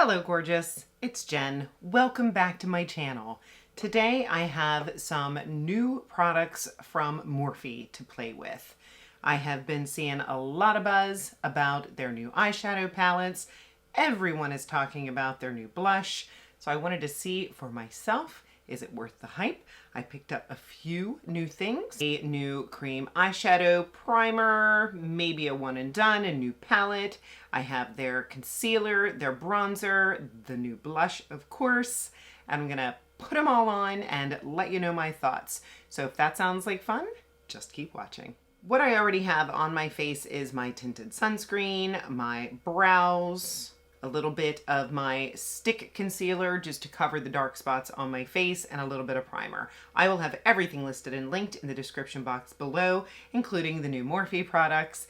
Hello gorgeous, it's Jen. Welcome back to my channel. Today I have some new products from Morphe to play with. I have been seeing a lot of buzz about their new eyeshadow palettes. Everyone is talking about their new blush, so I wanted to see for myself, is it worth the hype? I picked up a few new things. A new cream eyeshadow primer, maybe a one and done, a new palette. I have their concealer, their bronzer, the new blush, of course. And I'm gonna put them all on and let you know my thoughts. So if that sounds like fun, just keep watching. What I already have on my face is my tinted sunscreen, my brows, a little bit of my stick concealer just to cover the dark spots on my face, and a little bit of primer. I will have everything listed and linked in the description box below, including the new Morphe products.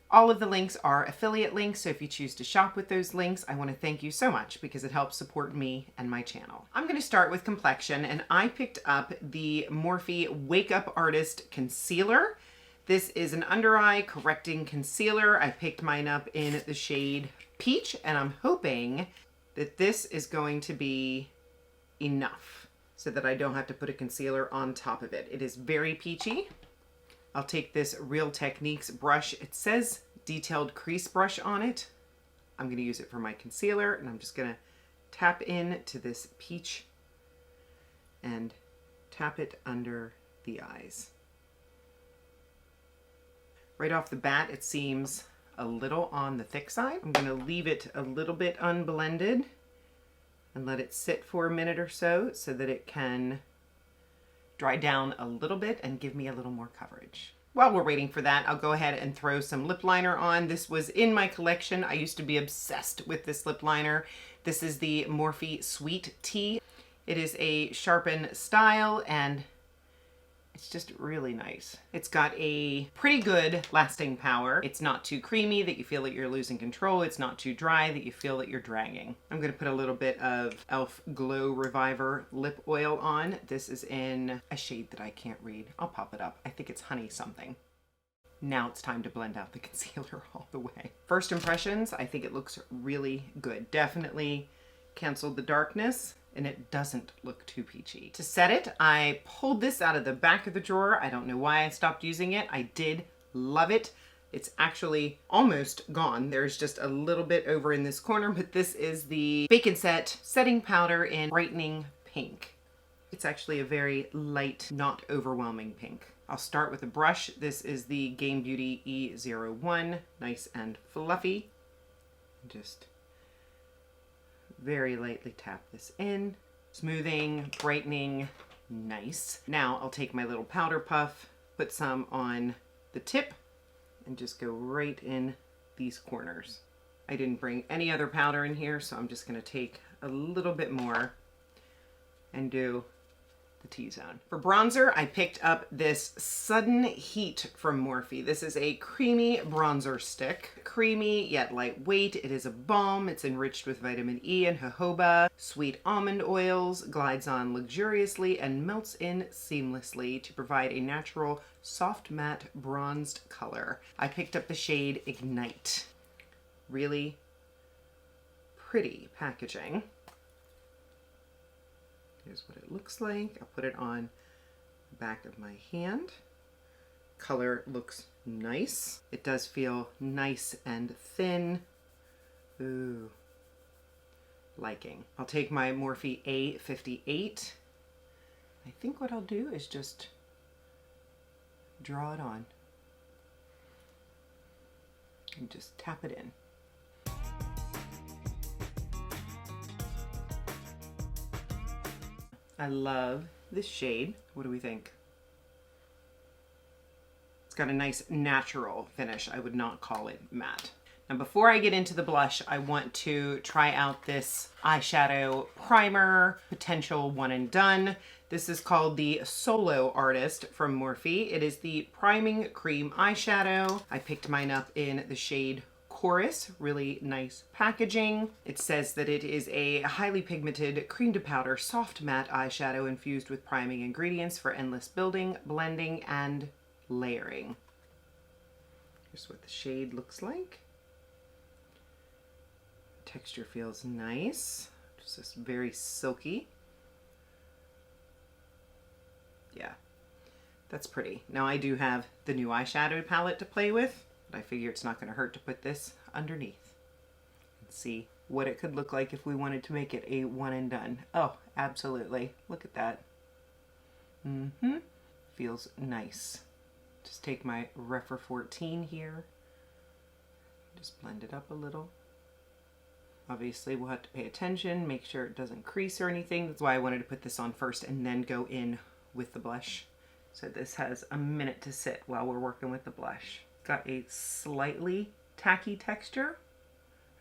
All of the links are affiliate links, so if you choose to shop with those links, I want to thank you so much because it helps support me and my channel. I'm going to start with complexion, and I picked up the Morphe Wake Up Artist Concealer. This is an under eye correcting concealer. I picked mine up in the shade Peach, and I'm hoping that this is going to be enough so that I don't have to put a concealer on top of it. It is very peachy. I'll take this Real Techniques brush. It says detailed crease brush on it. I'm going to use it for my concealer, and I'm just going to tap into this peach and tap it under the eyes. Right off the bat, it seems a little on the thick side. I'm going to leave it a little bit unblended and let it sit for a minute or so that it can dry down a little bit and give me a little more coverage. While we're waiting for that, I'll go ahead and throw some lip liner on. This was in my collection. I used to be obsessed with this lip liner. This is the Morphe Sweet Tea. It is a sharpen style, and it's just really nice. It's got a pretty good lasting power. It's not too creamy that you feel that you're losing control. It's not too dry that you feel that you're dragging. I'm gonna put a little bit of e.l.f. Glow Reviver lip oil on. This is in a shade that I can't read. I'll pop it up. I think it's honey something. Now it's time to blend out the concealer all the way. First impressions, I think it looks really good. Definitely canceled the darkness, and it doesn't look too peachy. To set it, I pulled this out of the back of the drawer. I don't know why I stopped using it. I did love it. It's actually almost gone. There's just a little bit over in this corner, but this is the Bake & Set setting powder in Brightening Pink. It's actually a very light, not overwhelming pink. I'll start with a brush. This is the JennDBeauty E01, nice and fluffy. Just very lightly tap this in. Smoothing, brightening, nice. Now I'll take my little powder puff, put some on the tip, and just go right in these corners. I didn't bring any other powder in here, so I'm just gonna take a little bit more and do the T-zone. For bronzer, I picked up this Sudden Heat from Morphe. This is a creamy bronzer stick. Creamy yet lightweight. It is a balm. It's enriched with vitamin E and jojoba. Sweet almond oils, glides on luxuriously and melts in seamlessly to provide a natural, soft matte bronzed color. I picked up the shade Ignite. Really pretty packaging. Here's what it looks like. I'll put it on the back of my hand. Color looks nice. It does feel nice and thin. Ooh, liking. I'll take my Morphe A58. I think what I'll do is just draw it on and just tap it in. I love this shade. What do we think? It's got a nice natural finish. I would not call it matte. Now before I get into the blush, I want to try out this eyeshadow primer, potential one and done. This is called the Solo Artist from Morphe. It is the priming cream eyeshadow. I picked mine up in the shade Chorus, really nice packaging. It says that it is a highly pigmented cream to powder soft matte eyeshadow infused with priming ingredients for endless building, blending, and layering. Here's what the shade looks like. Texture feels nice. Just very silky. Yeah, that's pretty. Now I do have the new eyeshadow palette to play with, but I figure it's not going to hurt to put this underneath and see what it could look like if we wanted to make it a one and done. Oh, absolutely. Look at that. Feels nice. Just take my Rephr 14 here. Just blend it up a little. Obviously we'll have to pay attention, make sure it doesn't crease or anything. That's why I wanted to put this on first and then go in with the blush. So this has a minute to sit while we're working with the blush. Got a slightly tacky texture.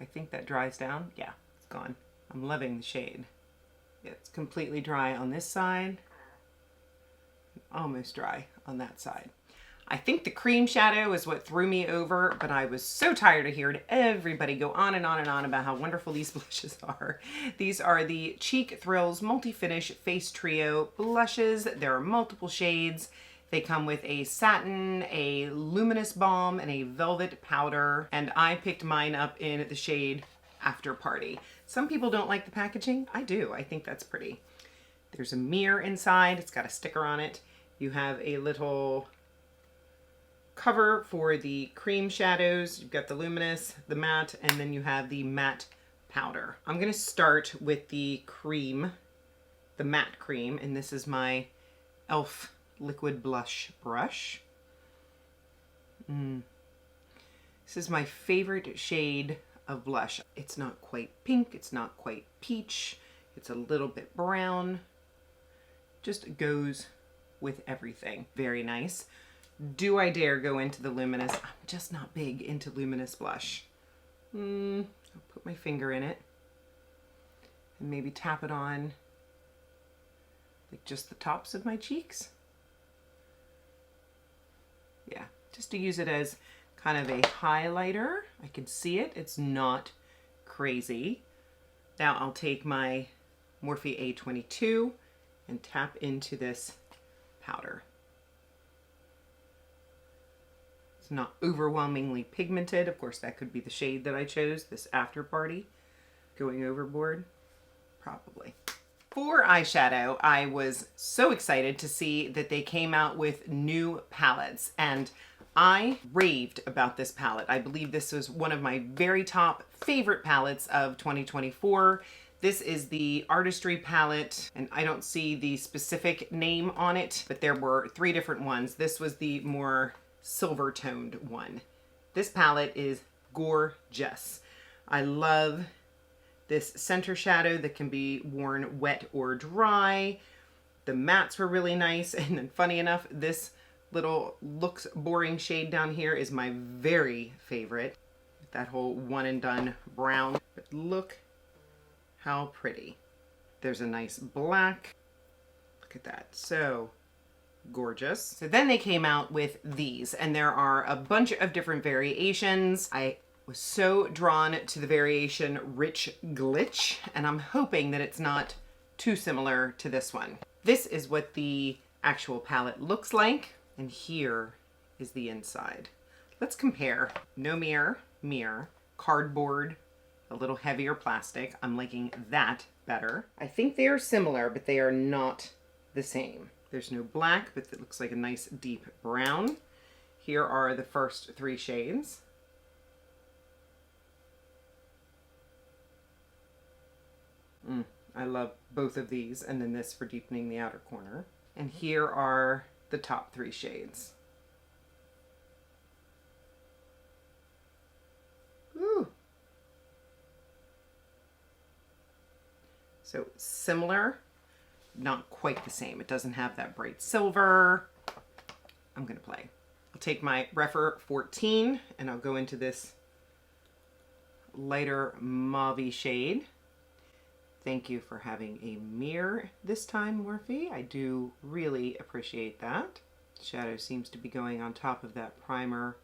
I think that dries down. Yeah, it's gone. I'm loving the shade. It's completely dry on this side. Almost dry on that side. I think the cream shadow is what threw me over, but I was so tired of hearing everybody go on and on and on about how wonderful these blushes are. These are the Cheek Thrills Multi-Finish Face Trio blushes. There are multiple shades. They come with a satin, a luminous balm, and a velvet powder. And I picked mine up in the shade After Party. Some people don't like the packaging. I do. I think that's pretty. There's a mirror inside. It's got a sticker on it. You have a little cover for the cream shadows. You've got the luminous, the matte, and then you have the matte powder. I'm going to start with the cream, the matte cream, and this is my e.l.f. liquid blush brush. This is my favorite shade of blush. It's not quite pink, it's not quite peach, it's a little bit brown. Just goes with everything. Very nice. Do I dare go into the luminous? I'm just not big into luminous blush. I'll put my finger in it and maybe tap it on like just the tops of my cheeks. Yeah, just to use it as kind of a highlighter. I can see it. It's not crazy. Now I'll take my Morphe A22 and tap into this powder. It's not overwhelmingly pigmented. Of course, that could be the shade that I chose, this After Party. Going overboard? Probably. For eyeshadow, I was so excited to see that they came out with new palettes, and I raved about this palette. I believe this was one of my very top favorite palettes of 2024. This is the Artistry palette, and I don't see the specific name on it, but there were 3 different ones. This was the more silver toned one. This palette is gorgeous. I love this center shadow that can be worn wet or dry. The mattes were really nice, and then funny enough, this little looks boring shade down here is my very favorite. That whole one and done brown. But look how pretty. There's a nice black. Look at that. So gorgeous. So then they came out with these, and there are a bunch of different variations. I was so drawn to the variation Rich Glitch, and I'm hoping that it's not too similar to this one. This is what the actual palette looks like, and here is the inside. Let's compare. No mirror, mirror, cardboard, a little heavier plastic. I'm liking that better. I think they are similar, but they are not the same. There's no black, but it looks like a nice deep brown. Here are the first 3 shades. I love both of these, and then this for deepening the outer corner. And here are the top 3 shades. Ooh. So similar, not quite the same. It doesn't have that bright silver. I'm gonna play. I'll take my Rephr 14 and I'll go into this lighter mauve shade. Thank you for having a mirror this time, Morphe. I do really appreciate that. Shadow seems to be going on top of that primer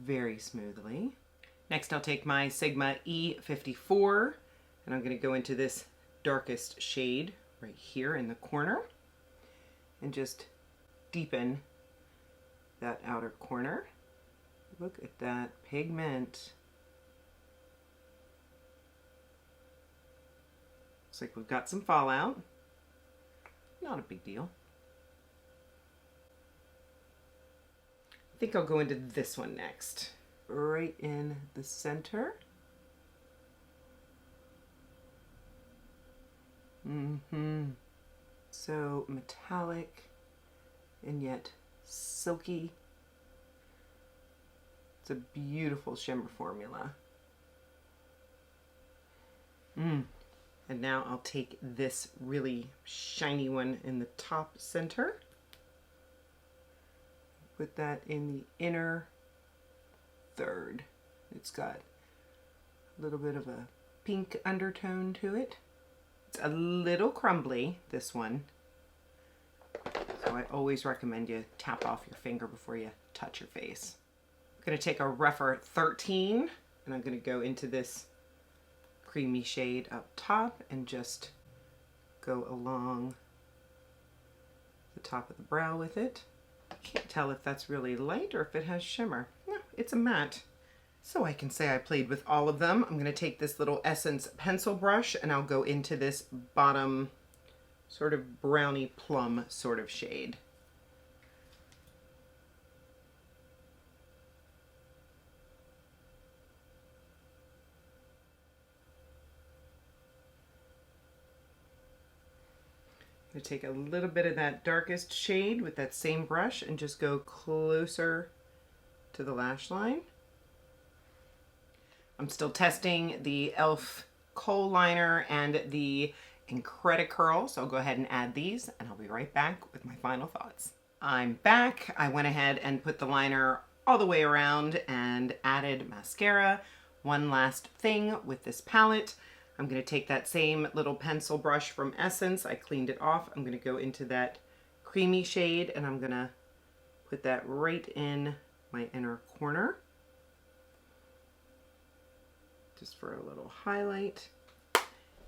very smoothly. Next, I'll take my Sigma E54 and I'm going to go into this darkest shade right here in the corner and just deepen that outer corner. Look at that pigment. Looks like we've got some fallout. Not a big deal. I think I'll go into this one next. Right in the center. So metallic and yet silky. It's a beautiful shimmer formula. And now I'll take this really shiny one in the top center. Put that in the inner third. It's got a little bit of a pink undertone to it. It's a little crumbly, this one. So I always recommend you tap off your finger before you touch your face. I'm gonna take a rougher 13 and I'm gonna go into this creamy shade up top and just go along the top of the brow with it. I can't tell if that's really light or if it has shimmer. No, it's a matte. So I can say I played with all of them. I'm going to take this little Essence pencil brush and I'll go into this bottom sort of brownie plum sort of shade. I'm going to take a little bit of that darkest shade with that same brush and just go closer to the lash line. I'm still testing the e.l.f. kohl liner and the Incredicurl, so I'll go ahead and add these and I'll be right back with my final thoughts. I'm back. I went ahead and put the liner all the way around and added mascara. One last thing with this palette. I'm going to take that same little pencil brush from Essence. I cleaned it off. I'm going to go into that creamy shade and I'm going to put that right in my inner corner. Just for a little highlight.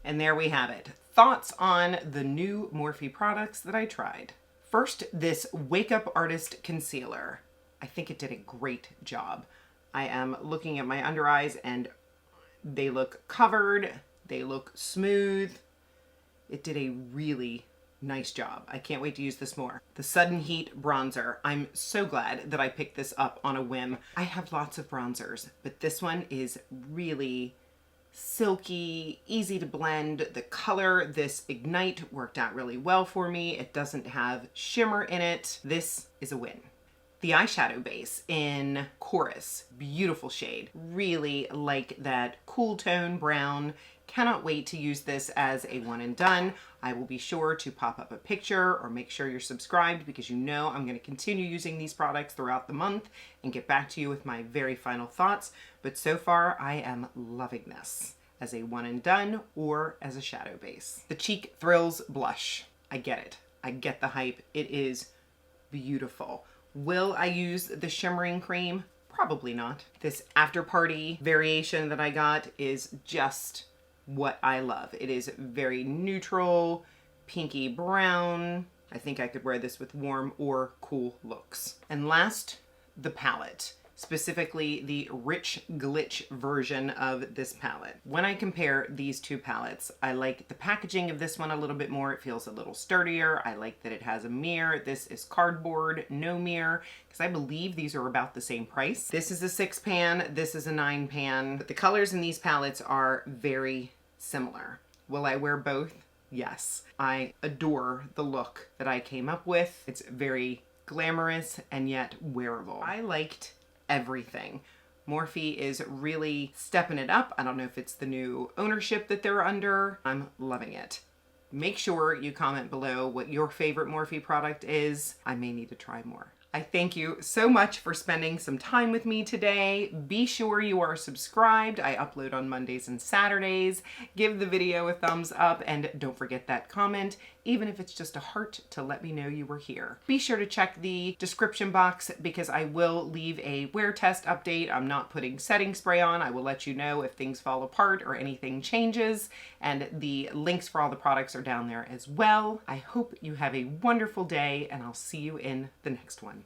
And there we have it. Thoughts on the new Morphe products that I tried. First, this Wake Up Artist Concealer. I think it did a great job. I am looking at my under eyes and they look covered. They look smooth. It did a really nice job. I can't wait to use this more. The Sudden Heat Bronzer. I'm so glad that I picked this up on a whim. I have lots of bronzers, but this one is really silky, easy to blend. The color, this Ignite, worked out really well for me. It doesn't have shimmer in it. This is a win. The eyeshadow base in Chorus, beautiful shade. Really like that cool tone brown. Cannot wait to use this as a one and done. I will be sure to pop up a picture or make sure you're subscribed because you know I'm going to continue using these products throughout the month and get back to you with my very final thoughts. But so far I am loving this as a one and done or as a shadow base. The Cheek Thrills blush. I get it. I get the hype. It is beautiful. Will I use the shimmering cream? Probably not. This After Party variation that I got is just what I love. It is very neutral, pinky brown. I think I could wear this with warm or cool looks. And last, the palette. Specifically the Rich Glitch version of this palette. When I compare these two palettes, I like the packaging of this one a little bit more. It feels a little sturdier. I like that it has a mirror. This is cardboard, no mirror, because I believe these are about the same price. This is a 6 pan, this is a 9 pan. But the colors in these palettes are very similar. Will I wear both? Yes. I adore the look that I came up with. It's very glamorous and yet wearable. I liked everything. Morphe is really stepping it up. I don't know if it's the new ownership that they're under. I'm loving it. Make sure you comment below what your favorite Morphe product is. I may need to try more. I thank you so much for spending some time with me today. Be sure you are subscribed. I upload on Mondays and Saturdays. Give the video a thumbs up and don't forget that comment, even if it's just a heart to let me know you were here. Be sure to check the description box because I will leave a wear test update. I'm not putting setting spray on. I will let you know if things fall apart or anything changes, and the links for all the products are down there as well. I hope you have a wonderful day and I'll see you in the next one.